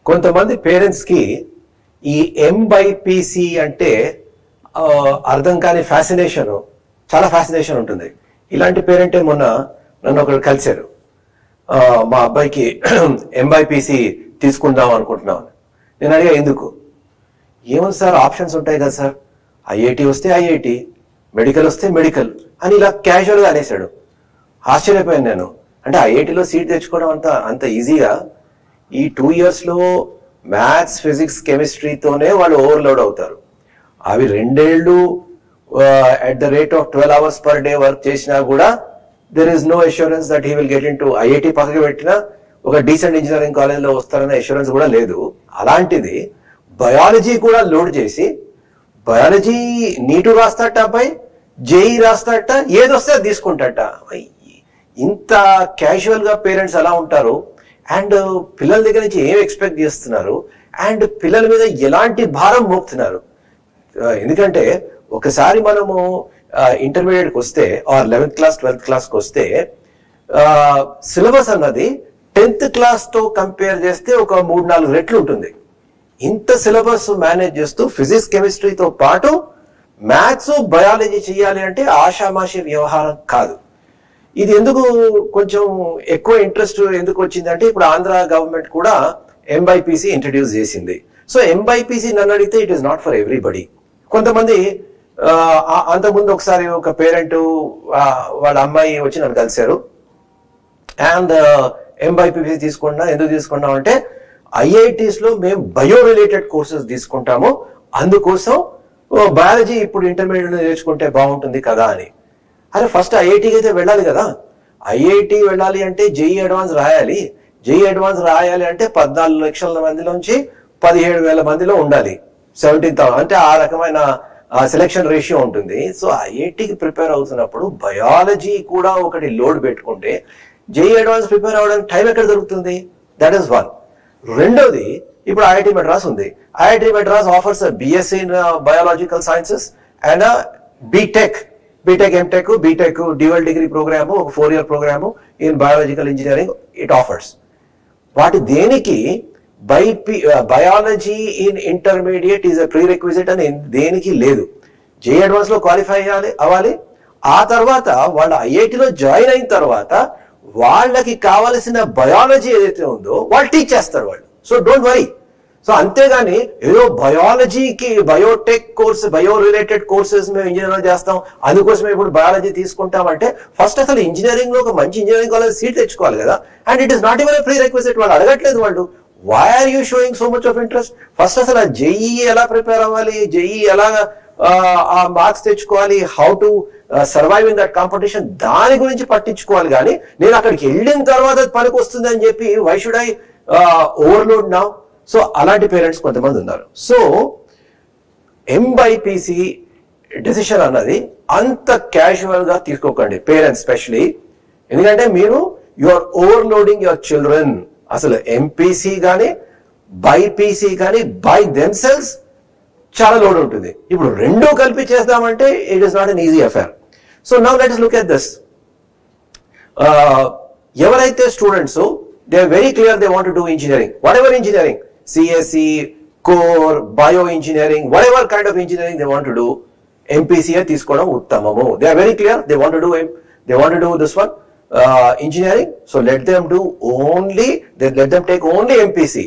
కొంతమంది పేరెంట్స్ కి ఈ ఎంబైపిసి అంటే అర్థం కాని ఫ్యాసినేషన్, చాలా ఫ్యాసినేషన్ ఉంటుంది. ఇలాంటి పేరెంటే మొన్న నన్ను ఒకరు కలిశారు. మా అబ్బాయికి ఎంబైపిసి తీసుకుందాం అనుకుంటున్నాం. నేను అడిగా ఎందుకు? ఏమో సార్, ఆప్షన్స్ ఉంటాయి కదా సార్, ఐఐటి వస్తే ఐఐటి, మెడికల్ వస్తే మెడికల్ అని ఇలా క్యాజువల్గా అనేసాడు. ఆశ్చర్యపోయాను నేను. అంటే ఐఐటిలో సీట్ తెచ్చుకోవడం అంత ఈజీగా? ఈ 2 years మ్యాథ్స్, ఫిజిక్స్, కెమిస్ట్రీతోనే వాళ్ళు ఓవర్లోడ్ అవుతారు. అవి 2 ఏళ్ళు at the rate of 12 hours per day work చేసినా కూడా there is no assurance that he will get into IIT. పక్కకి పెట్టినా ఒక డీసెంట్ ఇంజనీరింగ్ కాలేజ్లో వస్తారనే అష్యూరెన్స్ కూడా లేదు. అలాంటిది బయాలజీ కూడా లోడ్ చేసి, బయాలజీ నీటు రాస్తాట అబ్బాయి, జేఈ రాస్తాట, ఏదొస్తే అది తీసుకుంటాట. ఇంత క్యాజువల్ గా పేరెంట్స్ ఎలా ఉంటారు? అండ్ పిల్లల దగ్గర నుంచి ఏం ఎక్స్పెక్ట్ చేస్తున్నారు? అండ్ పిల్లల మీద ఎలాంటి భారం మోపుతున్నారు? ఎందుకంటే ఒకసారి మనము ఇంటర్మీడియట్కి వస్తే ఆర్ 11th class 12th classకి వస్తే సిలబస్ అన్నది 10th class తో కంపేర్ చేస్తే ఒక 3-4 రెట్లు ఉంటుంది. ఇంత సిలబస్ మేనేజ్ చేస్తూ ఫిజిక్స్, కెమిస్ట్రీతో పాటు మ్యాథ్స్, బయాలజీ చేయాలి అంటే ఆషామాషి వ్యవహారం కాదు. ఇది ఎందుకు కొంచెం ఎక్కువ ఇంట్రెస్ట్ ఎందుకు వచ్చిందంటే, ఇప్పుడు ఆంధ్ర గవర్నమెంట్ కూడా ఎంబైపిసి ఇంట్రడ్యూస్ చేసింది. సో ఎంబైపిసి నన్ను అడిగితే it is not for everybody. కొంతమంది అంతకుముందు ఒకసారి ఒక పేరెంట్ వాళ్ళ అమ్మాయి వచ్చి నన్ను కలిశారు. అండ్ ఎంబైపిసి తీసుకున్నా, ఎందుకు తీసుకున్నాం అంటే ఐఐటీస్ లో మేము బయో రిలేటెడ్ కోర్సెస్ తీసుకుంటాము, అందుకోసం బయాలజీ ఇప్పుడు ఇంటర్మీడియట్ నేర్చుకుంటే బాగుంటుంది కదా అని. అరే ఫస్ట్ ఐఐటీకి అయితే వెళ్ళాలి కదా. ఐఐటి వెళ్ళాలి అంటే జేఈ అడ్వాన్స్ రాయాలి. జేఈ అడ్వాన్స్ రాయాలి అంటే 14 లక్షల మందిలోంచి 17,000 మందిలో ఉండాలి. 17,000 అంటే ఆ రకమైన సెలెక్షన్ రేషియో ఉంటుంది. సో ఐఐటికి ప్రిపేర్ అవుతున్నప్పుడు బయాలజీ కూడా ఒకటి లోడ్ పెట్టుకుంటే జేఈ అడ్వాన్స్ ప్రిపేర్ అవ్వడానికి టైం ఎక్కడ దొరుకుతుంది? That is one. రెండోది, ఇప్పుడు ఐఐటి మెడ్రాస్ ఉంది. IIT Madras offers BSc in biological sciences and BTech, MTech, BTech dual degree programme, ఒక 4 year programme in biological engineering it offers. వాటి దేనికి biology in intermediate is a prerequisite అని దేనికి లేదు. JEE advance లో క్వాలిఫై అవ్వాలి. ఆ తర్వాత వాళ్ళు ఐఐటిలో జాయిన్ అయిన తర్వాత వాళ్ళకి కావలసిన బయాలజీ ఏదైతే ఉందో వాళ్ళు టీచ్ చేస్తారు వాళ్ళు. So don't worry. సో అంతేగాని ఏదో బయాలజీకి biotech course, bio related courses మేము ఇంజనీరింగ్ చేస్తాం, అందుకోసమే ఇప్పుడు బయాలజీ తీసుకుంటామంటే ఫస్ట్ అసలు ఇంజనీరింగ్ లో ఒక మంచి ఇంజనీరింగ్ కాలేజ్ సీట్ తెచ్చుకోవాలి కదా. And it is not even prerequisite. వాళ్ళు అడగట్లేదు వాళ్ళు. Why are you showing so much of interest? First అసలు జేఈ ఎలా ప్రిపేర్ అవ్వాలి, జేఈ ఎలా ఆ మార్క్స్ తెచ్చుకోవాలి, how to survive in that competition, దాని గురించి పట్టించుకోవాలి. కానీ నేను అక్కడికి వెళ్ళిన తర్వాత పనికి వస్తుంది అని చెప్పి why should I overload now? So అలాంటి పేరెంట్స్ కొంతమంది ఉన్నారు. సో ఎంబైపిసి డెసిషన్ అన్నది అంత క్యాజువల్ గా తీసుకోకండి పేరెంట్స్ స్పెషలీ. ఎందుకంటే మీరు you are overloading your children. అసలు ఎంపీసీ కానీ బైపీసీ కానీ బై దెమ్సెల్స్ చాలా లోడ్ ఉంటుంది. ఇప్పుడు రెండూ కలిపి చేద్దామంటే it is not an easy affair. So now let us look at this. ఎవరైతే students they are very clear they want to do engineering, whatever engineering, CSC, core, bio engineering, whatever kind of engineering they want to do, MPCA తీసుకోవడం ఉత్తమము. They are very clear they want to do this one engineering. So let them take only MPC.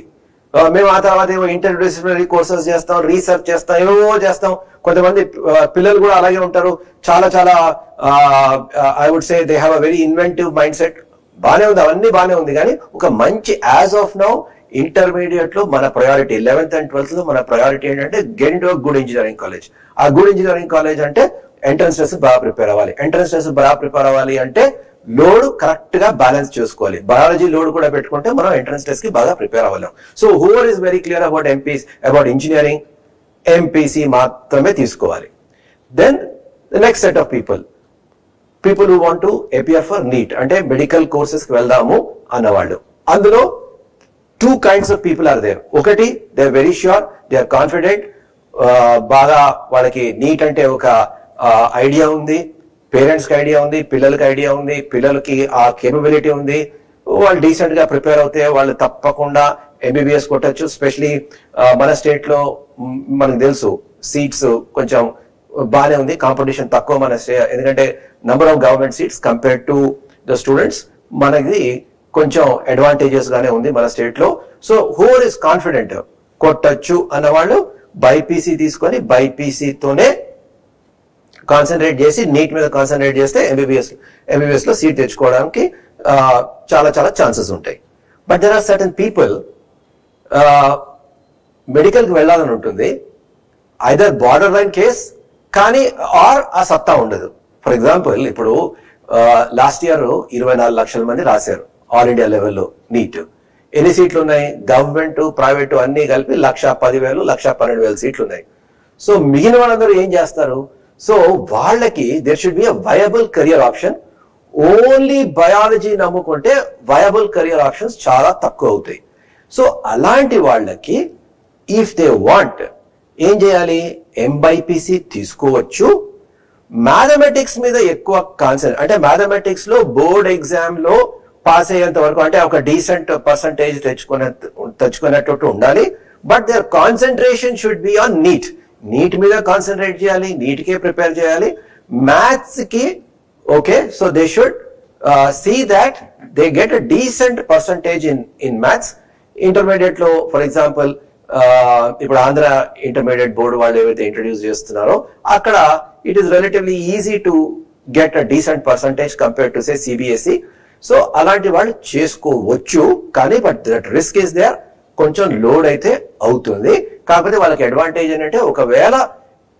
మేము ఆ తర్వాత ఏమో interdisciplinary courses చేస్తాం, research చేస్తాం, ఏవో చేస్తాం. కొంతమంది పిల్లలు కూడా అలాగే ఉంటారు. చాలా I would say they have a very inventive mindset. బానే ఉంది, అవన్నీ బానే ఉంది. కానీ ఒక మంచి యాజ్ ఆఫ్ నౌ ఇంటర్మీడియట్ లో మన ప్రయారిటీ 11th and 12th లో మన ప్రయారిటీ ఏంటంటే get into good engineering college. ఆ గుడ్ ఇంజనీరింగ్ కాలేజ్ అంటే ఎంట్రన్స్ టెస్ట్ బాగా ప్రిపేర్ అవ్వాలి. ఎంట్రన్స్ టెస్ట్ బాగా ప్రిపేర్ అవ్వాలి అంటే లోడ్ కరెక్ట్ గా బ్యాలెన్స్ చేసుకోవాలి. బయాలజీ లోడ్ కూడా పెట్టుకుంటే మనం ఎంట్రన్స్ టెస్ట్ కి బాగా ప్రిపేర్ అవ్వలేం. So whoever is very clear about engineering, MPC మాత్రమే తీసుకోవాలి. Then the next set of people who want to appear for NEET అంటే మెడికల్ కోర్సెస్ కి వెళ్దాము అన్నవాళ్ళు. అందులో 2 kinds of people are there. ఒకటి, they are very sure, they are confident, బాగా వాళ్ళకి నీట్ అంటే ఒక ఐడియా ఉంది, పేరెంట్స్ కి ఐడియా ఉంది, పిల్లలకి ఐడియా ఉంది, పిల్లలకి ఆ కేపబిలిటీ ఉంది. వాళ్ళు డీసెంట్ గా ప్రిపేర్ అవుతే వాళ్ళు తప్పకుండా ఎంబీబీఎస్ కొట్టచ్చు. స్పెషలీ మన స్టేట్ లో మనకు తెలుసు సీట్స్ కొంచెం బాగానే ఉంది, కాంపిటీషన్ తక్కువ మన ఎందుకంటే number of government seats compare to the students మనకి కొంచెం అడ్వాంటేజెస్ గానే ఉంది మన స్టేట్ లో. సో హూవర్ ఇస్ కాన్ఫిడెంట్ కొట్టచ్చు అన్న వాళ్ళు బైపీసీ తీసుకొని బైపీసీతోనే కాన్సన్ట్రేట్ చేసి నీట్ మీద కాన్సన్ట్రేట్ చేస్తే ఎంబీబీఎస్ లో సీట్ తెచ్చుకోవడానికి చాలా చాలా ఛాన్సెస్ ఉంటాయి. But there are certain people medical కి వెళ్ళాలని ఉంటుంది, ఐదర్ బార్డర్ లైన్ కేస్ కానీ ఆర్ ఆ సత్తా ఉండదు. ఫర్ ఎగ్జాంపుల్ ఇప్పుడు లాస్ట్ ఇయర్ 24 లక్షల మంది రాశారు ఆల్ ఇండియా లెవెల్లో నీట్. ఎన్ని సీట్లు ఉన్నాయి? గవర్నమెంట్ ప్రైవేట్ అన్ని కలిపి 1,10,000 1,12,000 సీట్లు ఉన్నాయి. సో మిగిలిన వాళ్ళందరూ ఏం చేస్తారు? సో వాళ్ళకి there should be a viable career option. Only biology నమ్ముకుంటే వయబుల్ కెరియర్ ఆప్షన్స్ చాలా తక్కువ అవుతాయి. సో అలాంటి వాళ్ళకి ఇఫ్ దే వాంట్ ఏం చేయాలి? ఎంబైపీసీ తీసుకోవచ్చు. మ్యాథమెటిక్స్ మీద ఎక్కువ కాన్సెప్ట్ అంటే మ్యాథమెటిక్స్ లో బోర్డ్ ఎగ్జామ్ లో పాస్ అయ్యేంత వరకు అంటే ఒక డీసెంట్ పర్సంటేజ్ తెచ్చుకునేటట్టు ఉండాలి. But their concentration should be on NEET. NEET మీద కాన్సన్ట్రేట్ చేయాలి, నీట్ కే ప్రిపేర్ చేయాలి. మ్యాథ్స్ కి okay, so they should see that they get a decent percentage in maths. Intermediate లో ఫర్ ఎగ్జాంపుల్ ఇప్పుడు ఆంధ్ర ఇంటర్మీడియట్ బోర్డు వాళ్ళు ఏవైతే ఇంట్రడ్యూస్ చేస్తున్నారో అక్కడ it is relatively easy to get a decent percentage compare to say CBSE. So అలాంటి వాళ్ళు చేసుకోవచ్చు, కానీ but that risk is there. కొంచెం లోడ్ అయితే అవుతుంది. కాకపోతే వాళ్ళకి అడ్వాంటేజ్ ఏంటంటే ఒకవేళ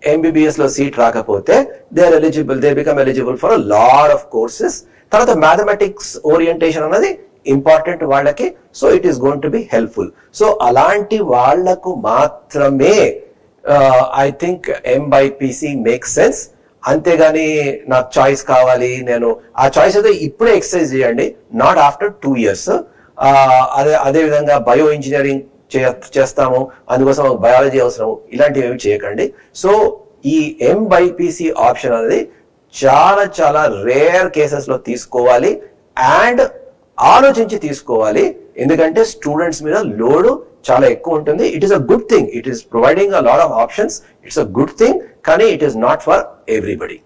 ఎంబీబీఎస్ లో సీట్ రాకపోతే they become eligible for a lot of courses. తర్వాత మ్యాథమెటిక్స్ ఓరియంటేషన్ అన్నది ఇంపార్టెంట్ వాళ్ళకి. So it is going to be helpful. So అలాంటి వాళ్లకు మాత్రమే I think MBiPC make sense. అంతేగాని నాకు చాయిస్ కావాలి, నేను ఆ చాయిస్ అయితే ఇప్పుడే ఎక్సర్సైజ్ చేయండి, నాట్ ఆఫ్టర్ 2 years. అదే విధంగా బయో ఇంజనీరింగ్ చేస్తాము అందుకోసం బయాలజీ అవసరం, ఇలాంటివి ఏమి చేయకండి. సో ఈ ఎంబైపీసీ ఆప్షన్ అనేది చాలా చాలా రేర్ కేసెస్ లో తీసుకోవాలి అండ్ ఆలోచించి తీసుకోవాలి. ఎందుకంటే స్టూడెంట్స్ మీద లోడ్ చాలా ఎక్కువ ఉంటుంది. It is a good thing, it is providing a lot of options, it's a good thing, కానీ it is not for everybody.